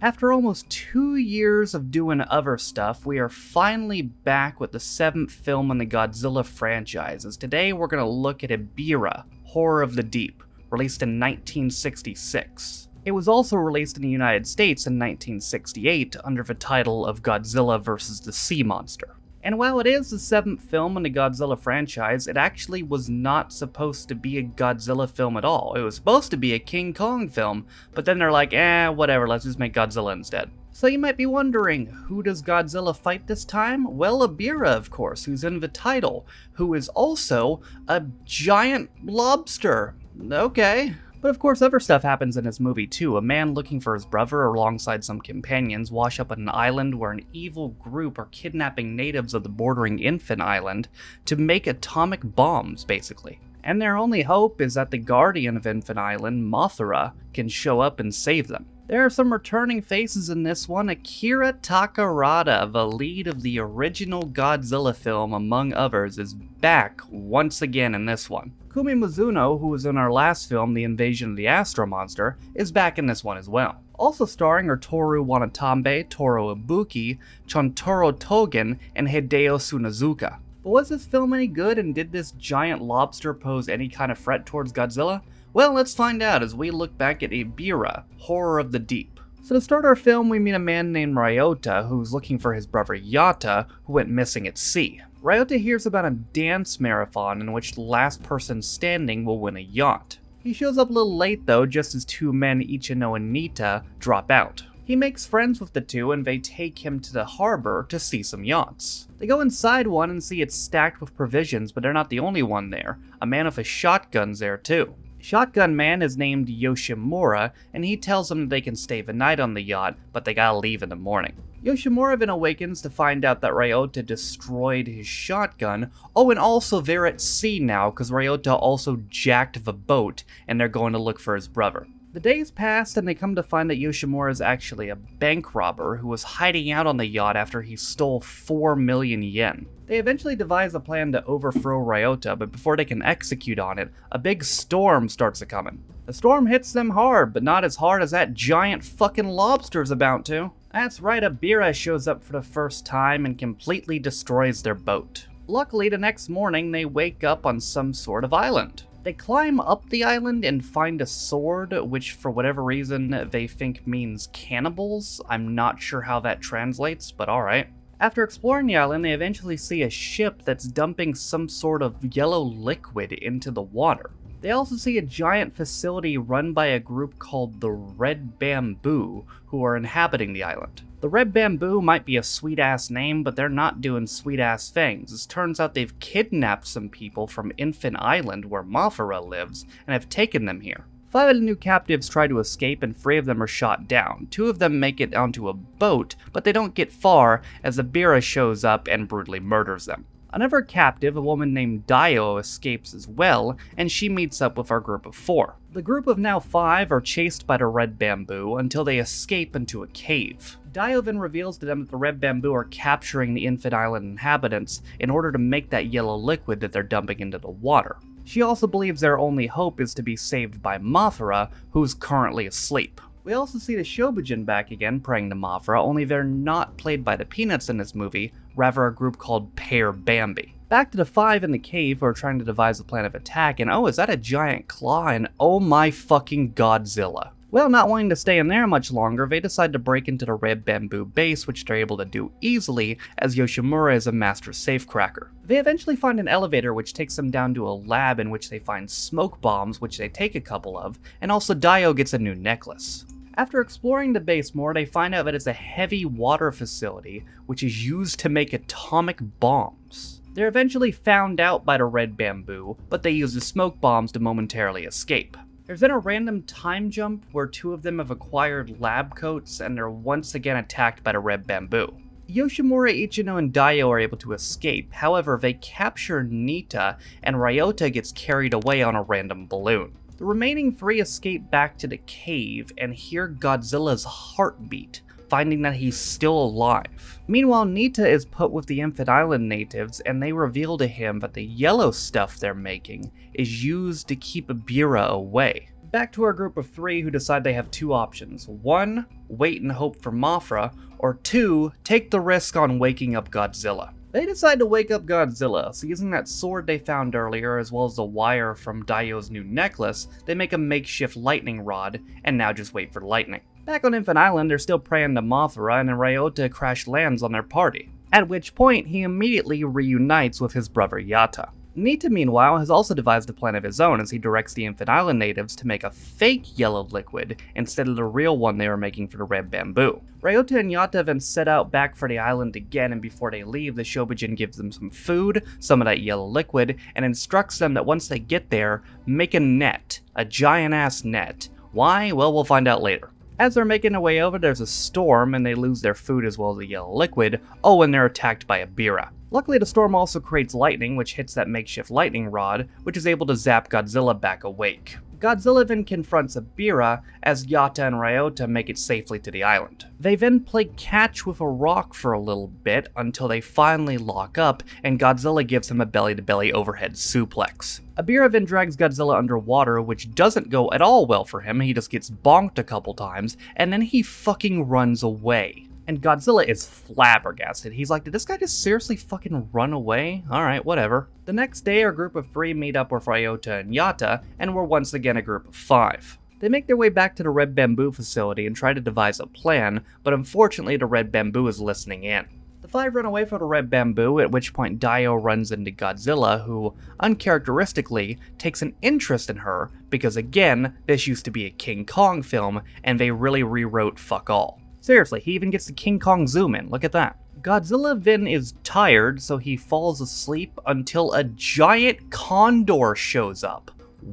After almost 2 years of doing other stuff, we are finally back with the 7th film in the Godzilla franchise, as today we're going to look at Ebirah, Horror of the Deep, released in 1966. It was also released in the United States in 1968 under the title of Godzilla vs. the Sea Monster. And while it is the 7th film in the Godzilla franchise, it actually was not supposed to be a Godzilla film at all. It was supposed to be a King Kong film, but then they're like, whatever, let's just make Godzilla instead. So you might be wondering, who does Godzilla fight this time? Well, Ebirah, of course, who's in the title, who is also a giant lobster. Okay. But of course other stuff happens in this movie too. A man looking for his brother alongside some companions wash up on an island where an evil group are kidnapping natives of the bordering Infant Island to make atomic bombs, basically. And their only hope is that the guardian of Infant Island, Mothra, can show up and save them. There are some returning faces in this one. Akira Takarada, the lead of the original Godzilla film among others, is back once again in this one. Kumi Mizuno, who was in our last film, The Invasion of the Astro Monster, is back in this one as well. Also starring are Toru Wanatambe, Toru Ibuki, Chontaro Togen, and Hideo Tsunazuka. But was this film any good, and did this giant lobster pose any kind of threat towards Godzilla? Well, let's find out as we look back at Ebirah, Horror of the Deep. So to start our film, we meet a man named Ryota who's looking for his brother Yata, who went missing at sea. Ryota hears about a dance marathon in which the last person standing will win a yacht. He shows up a little late though, just as two men, Ichino and Nita, drop out. He makes friends with the two and they take him to the harbor to see some yachts. They go inside one and see it's stacked with provisions, but they're not the only one there. A man with a shotgun's there too. Shotgun Man is named Yoshimura, and he tells them that they can stay the night on the yacht, but they gotta leave in the morning. Yoshimura then awakens to find out that Ryota destroyed his shotgun. Oh, and also they're at sea now, because Ryota also jacked the boat, and they're going to look for his brother. The days pass, and they come to find that Yoshimura is actually a bank robber who was hiding out on the yacht after he stole 4 million yen. They eventually devise a plan to overthrow Ryota, but before they can execute on it, a big storm starts a-coming. The storm hits them hard, but not as hard as that giant fucking lobster's about to. That's right, Ebirah shows up for the first time and completely destroys their boat. Luckily, the next morning, they wake up on some sort of island. They climb up the island and find a sword, which for whatever reason they think means cannibals. I'm not sure how that translates, but alright. After exploring the island, they eventually see a ship that's dumping some sort of yellow liquid into the water. They also see a giant facility run by a group called the Red Bamboo, who are inhabiting the island. The Red Bamboo might be a sweet-ass name, but they're not doing sweet-ass things. It turns out they've kidnapped some people from Infant Island, where Mothra lives, and have taken them here. 5 of the new captives try to escape, and 3 of them are shot down. 2 of them make it onto a boat, but they don't get far, as Ebirah shows up and brutally murders them. Another captive, a woman named Dio, escapes as well, and she meets up with our group of 4. The group of now 5 are chased by the Red Bamboo until they escape into a cave. Dio then reveals to them that the Red Bamboo are capturing the Infant Island inhabitants in order to make that yellow liquid that they're dumping into the water. She also believes their only hope is to be saved by Mothra, who's currently asleep. We also see the Shobijin back again praying to Mothra, only they're not played by the Peanuts in this movie, rather a group called Pear Bambi. Back to the 5 in the cave who are trying to devise a plan of attack, and oh, is that a giant claw? And oh my fucking Godzilla. Well, not wanting to stay in there much longer, they decide to break into the Red Bamboo base, which they're able to do easily, as Yoshimura is a master safecracker. They eventually find an elevator which takes them down to a lab in which they find smoke bombs, which they take a couple of, and also Dio gets a new necklace. After exploring the base more, they find out that it's a heavy water facility, which is used to make atomic bombs. They're eventually found out by the Red Bamboo, but they use the smoke bombs to momentarily escape. There's then a random time jump where 2 of them have acquired lab coats and they're once again attacked by the Red Bamboo. Yoshimura, Ichino, and Dio are able to escape, however they capture Nita and Ryota gets carried away on a random balloon. The remaining 3 escape back to the cave and hear Godzilla's heartbeat, finding that he's still alive. Meanwhile, Nita is put with the Infant Island natives, and they reveal to him that the yellow stuff they're making is used to keep Ebirah away. Back to our group of 3 who decide they have 2 options. 1, wait and hope for Mothra, or 2, take the risk on waking up Godzilla. They decide to wake up Godzilla, so using that sword they found earlier as well as the wire from Daio's new necklace, they make a makeshift lightning rod, and now just wait for lightning. Back on Infant Island, they're still praying to Mothra, and Ryota crash lands on their party, at which point he immediately reunites with his brother Yatta. Nita, meanwhile, has also devised a plan of his own as he directs the Infant Island natives to make a fake yellow liquid instead of the real one they were making for the red bamboo. Ryota and Yatta then set out back for the island again, and before they leave, the Shobijin gives them some food, some of that yellow liquid, and instructs them that once they get there, make a net. A giant-ass net. Why? Well, we'll find out later. As they're making their way over, there's a storm, and they lose their food as well as the yellow liquid. Oh, and they're attacked by Ebirah. Luckily, the storm also creates lightning, which hits that makeshift lightning rod, which is able to zap Godzilla back awake. Godzilla then confronts Ebirah as Yatta and Ryota make it safely to the island. They then play catch with a rock for a little bit until they finally lock up, and Godzilla gives him a belly-to-belly overhead suplex. Ebirah then drags Godzilla underwater, which doesn't go at all well for him. He just gets bonked a couple times, and then he fucking runs away. And Godzilla is flabbergasted. He's like, did this guy just seriously fucking run away? Alright, whatever. The next day, our group of 3 meet up with Ryota and Yatta, and we're once again a group of 5. They make their way back to the Red Bamboo facility and try to devise a plan, but unfortunately the Red Bamboo is listening in. The 5 run away from the Red Bamboo, at which point Daio runs into Godzilla, who, uncharacteristically, takes an interest in her, because again, this used to be a King Kong film, and they really rewrote fuck all. Seriously, he even gets the King Kong zoom in, look at that. Godzilla then is tired, so he falls asleep until a giant condor shows up.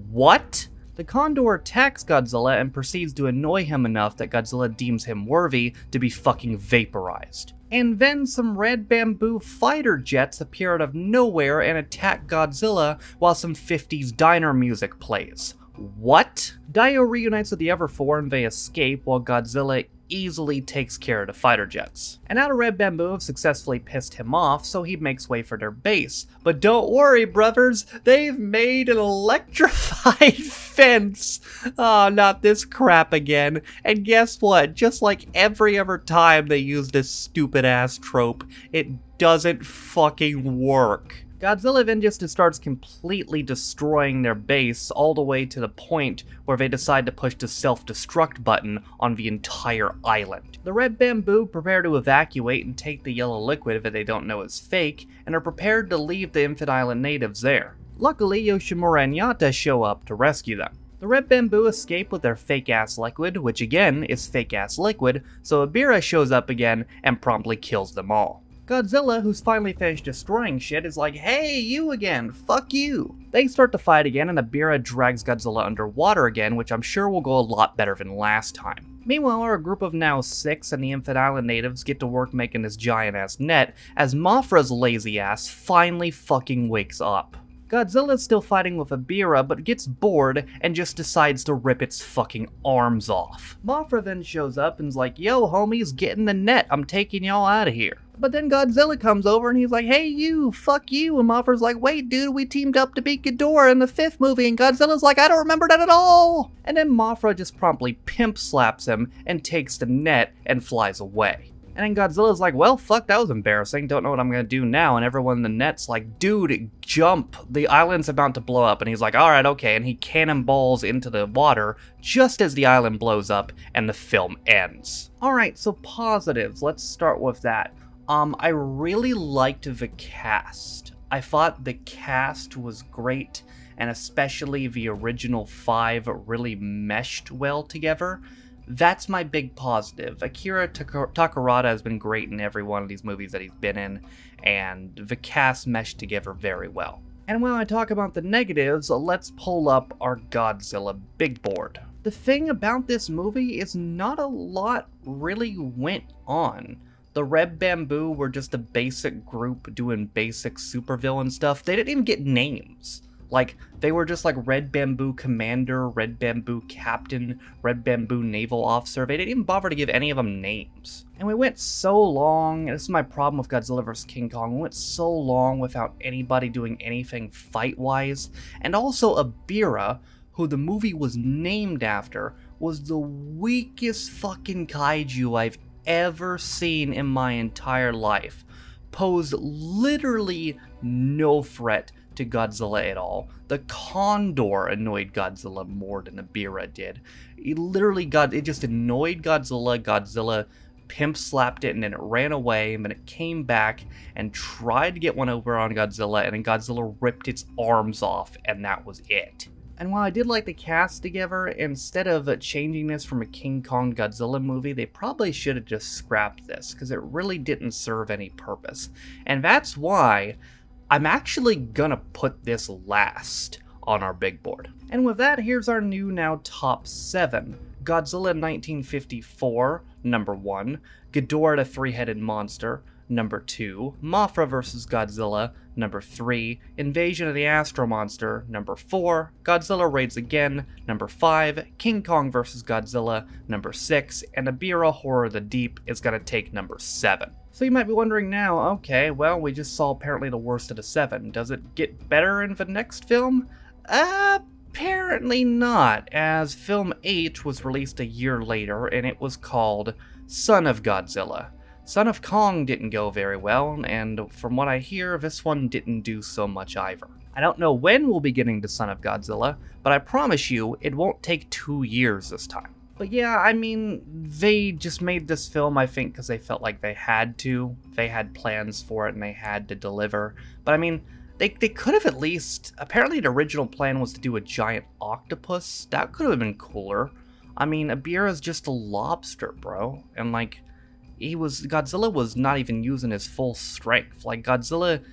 What? The condor attacks Godzilla and proceeds to annoy him enough that Godzilla deems him worthy to be fucking vaporized. And then some red bamboo fighter jets appear out of nowhere and attack Godzilla while some 50s diner music plays. What? Daio reunites with the other 4 and they escape while Godzilla easily takes care of the fighter jets. And now the Red Bamboo have successfully pissed him off, so he makes way for their base. But don't worry, brothers, they've made an electrified fence. Oh, not this crap again. And guess what? Just like every other time they use this stupid ass trope, it doesn't fucking work. Godzilla then just starts completely destroying their base all the way to the point where they decide to push the self-destruct button on the entire island. The Red Bamboo prepare to evacuate and take the yellow liquid that they don't know is fake, and are prepared to leave the Infant Island natives there. Luckily, Yoshimura and Yatta show up to rescue them. The Red Bamboo escape with their fake-ass liquid, which again is fake-ass liquid, so Ebirah shows up again and promptly kills them all. Godzilla, who's finally finished destroying shit, is like, hey, you again, fuck you. They start to fight again, and Ebirah drags Godzilla underwater again, which I'm sure will go a lot better than last time. Meanwhile, our group of now 6 and the Infant Island natives get to work making this giant-ass net, as Mothra's lazy ass finally fucking wakes up. Godzilla's still fighting with Ebirah, but gets bored and just decides to rip its fucking arms off. Mothra then shows up and's like, yo homies, get in the net, I'm taking y'all out of here. But then Godzilla comes over and he's like, hey you, fuck you, and Mothra's like, wait dude, we teamed up to beat Ghidorah in the 5th movie, and Godzilla's like, I don't remember that at all! And then Mothra just promptly pimp slaps him and takes the net and flies away. And then Godzilla's like, well, fuck, that was embarrassing, don't know what I'm gonna do now, and everyone in the net's like, dude, jump, the island's about to blow up, and he's like, alright, okay, and he cannonballs into the water just as the island blows up, and the film ends. Alright, so positives, let's start with that. I really liked the cast. I thought the cast was great, and especially the original 5 really meshed well together. That's my big positive. Akira Takarada has been great in every one of these movies that he's been in, and the cast meshed together very well. And when I talk about the negatives, let's pull up our Godzilla big board. The thing about this movie is not a lot really went on. The Red Bamboo were just a basic group doing basic supervillain stuff. They didn't even get names. Like, they were just like Red Bamboo Commander, Red Bamboo Captain, Red Bamboo Naval Officer. They didn't even bother to give any of them names. And we went so long, and this is my problem with Godzilla vs. King Kong, we went so long without anybody doing anything fight-wise. And also Ebirah, who the movie was named after, was the weakest fucking kaiju I've ever seen in my entire life. Posed literally no threat to Godzilla at all. The Condor annoyed Godzilla more than Ebirah did. It just annoyed Godzilla. Godzilla pimp slapped it and then it ran away, and then it came back and tried to get one over on Godzilla, and then Godzilla ripped its arms off, and that was it. And while I did like the cast together, instead of changing this from a King Kong Godzilla movie, they probably should have just scrapped this, because it really didn't serve any purpose. And that's why I'm actually gonna put this last on our big board. And with that, here's our new now top 7. Godzilla 1954, number 1. Ghidorah the Three-Headed Monster, number 2. Mothra vs. Godzilla, number 3. Invasion of the Astro Monster, number 4. Godzilla Raids Again, number 5. King Kong vs. Godzilla, number 6. And Ebirah Horror of the Deep is gonna take number 7. So you might be wondering now, okay, well, we just saw apparently the worst of the 7. Does it get better in the next film? Apparently not, as film 8 was released a year later, and it was called Son of Godzilla. Son of Kong didn't go very well, and from what I hear, this one didn't do so much either. I don't know when we'll be getting to Son of Godzilla, but I promise you, it won't take 2 years this time. But yeah, I mean, they just made this film, I think, because they felt like they had to. They had plans for it, and they had to deliver. But I mean, they could have at least... Apparently the original plan was to do a giant octopus. That could have been cooler. I mean, Ebirah's just a lobster, bro. And like, Godzilla was not even using his full strength. Like, Godzilla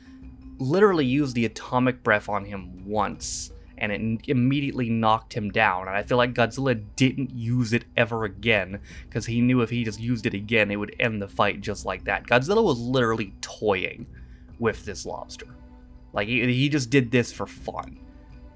literally used the atomic breath on him once, and it immediately knocked him down. And I feel like Godzilla didn't use it ever again, because he knew if he just used it again, it would end the fight just like that. Godzilla was literally toying with this lobster. Like, he just did this for fun.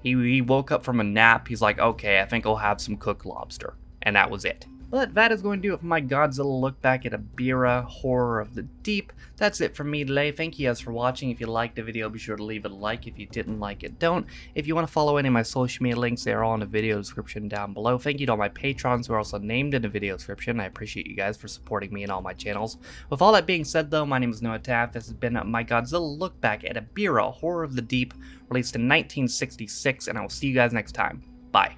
He woke up from a nap, he's like, okay, I think I'll have some cooked lobster. And that was it. But that is going to do it for my Godzilla look back at Ebirah Horror of the Deep. That's it from me today. Thank you guys for watching. If you liked the video, be sure to leave it a like. If you didn't like it, don't. If you want to follow any of my social media links, they are all in the video description down below. Thank you to all my patrons who are also named in the video description. I appreciate you guys for supporting me and all my channels. With all that being said though, my name is Noah Taft. This has been my Godzilla look back at Ebirah Horror of the Deep, released in 1966, and I will see you guys next time. Bye.